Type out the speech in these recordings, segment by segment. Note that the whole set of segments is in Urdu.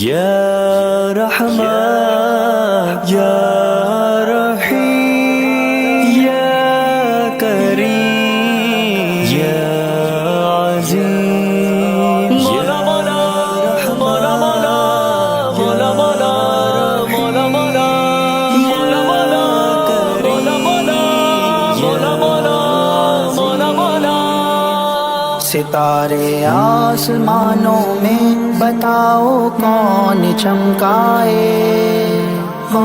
یا رحمان یا رحیم یا کریم یا عظیم مولا مولا مولا مولا مولا مولا مولا مولا مولا مولا مولا مولا مولا مولا مولا ستارے آسمانوں میں بتاؤ کون چمکائے ہو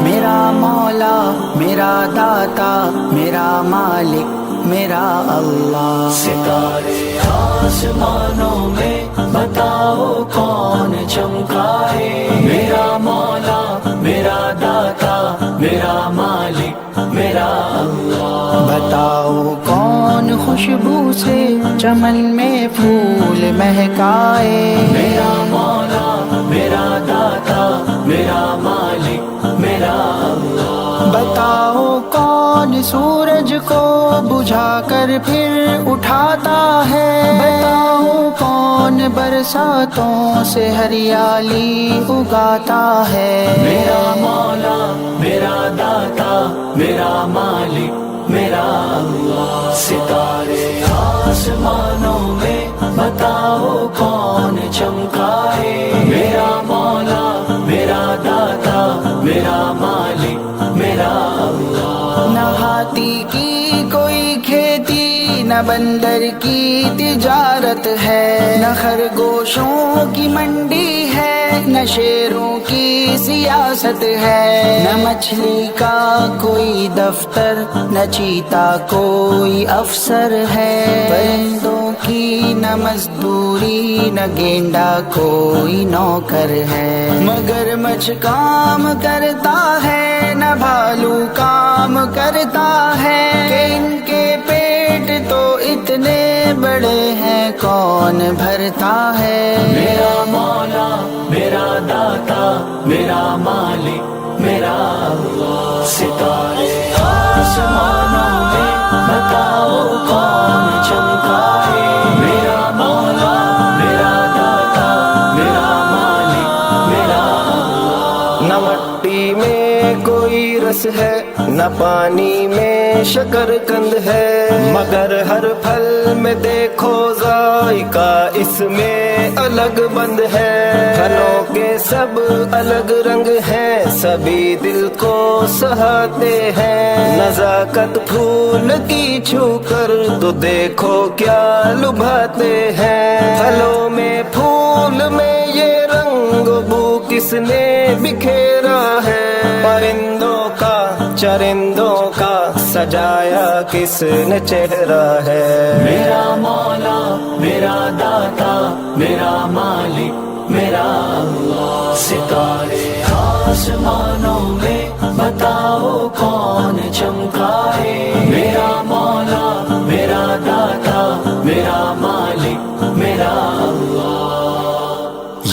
میرا مولا میرا داتا میرا مالک میرا اللہ ستارے آسمانوں میں بتاؤ کون چمکائے میرا مولا میرا داتا میرا مالک میرا اللہ بتاؤ کون خوشبو سے چمن میں پھول مہکائے میرا مولا میرا داتا میرا مالک میرا اللہ بتاؤ کون سورج کو بجھا کر پھر اٹھاتا ہے بتاؤ کون برساتوں سے ہریالی اگاتا ہے میرا مولا میرا داتا میرا مالک میرا اللہ ستارے آسمانوں میں بتاؤ کون چمکائے میرا مولا میرا داتا میرا مالک میرا اللہ نہ ہاتھی کی کوئی کھیتی نہ بندر کی تجارت ہے نہ خرگوشوں کی منڈی ہے نہ شیروں کی سیاست ہے نہ مچھلی کا کوئی دفتر نہ چیتا کوئی افسر ہے پرندوں کی نہ مزدوری نہ گینڈا کوئی نوکر ہے مگر مچھ کام کرتا ہے نہ بھالو کام کرتا ہے کہ ان کے پیٹ تو اتنے بڑے ہیں کون بھرتا ہے میرا مولا میرا داتا میرا مالک میرا اللہ ستارے آسمانوں میں بتاؤ کون چمکائے میرا مولا میرا داتا میرا مالک میرا اللہ نہ مٹی میں کوئی رس ہے نہ پانی میں شکر کند ہے مگر ہر پھل میں دیکھو ذائقہ اس میں الگ بند ہے پھلوں کے سب الگ رنگ ہیں سبھی دل کو سہاتے ہیں نزاکت پھول کی چھو کر تو دیکھو کیا لبھاتے ہیں پھلوں میں پھول میں یہ رنگ بو کس نے بکھیرا ہے پرندوں کا چرندوں کا سجایا کس نے چہرہ ہے میرا مولا میرا داتا میرا مالک میرا اللہ ستارے آسمانوں میں بتاؤ کون چمکائے میرا مولا میرا داتا میرا مالک میرا اللہ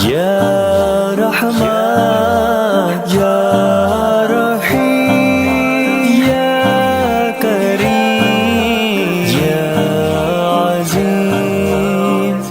یا رحمان یا رحیم یا کریم یا عظیم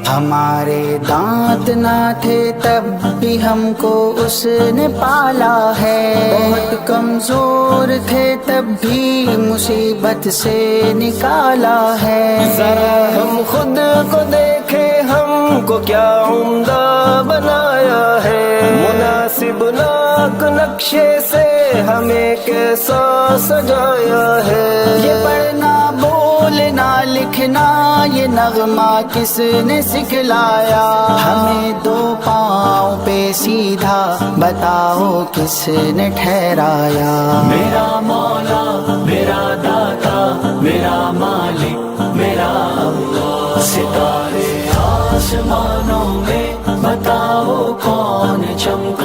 ہمارے دانت نہ تھے تب بھی ہم کو اس نے پالا ہے بہت کمزور تھے تب بھی مصیبت سے نکالا ہے ذرا ہم خود کو دیکھیں ہم کو کیا عمدہ بنایا ہے مناسب ناک نقشے سے ہمیں کیسا سجایا ہے یہ پڑھنا بولنا لکھنا یہ نغمہ کس نے سکھلایا ہمیں دو پاؤں پہ سیدھا بتاؤ کس نے ٹھہرایا میرا مولا میرا داتا میرا مالک میرا اللہ ستارے آسمانوں میں بتاؤ کون چمکائے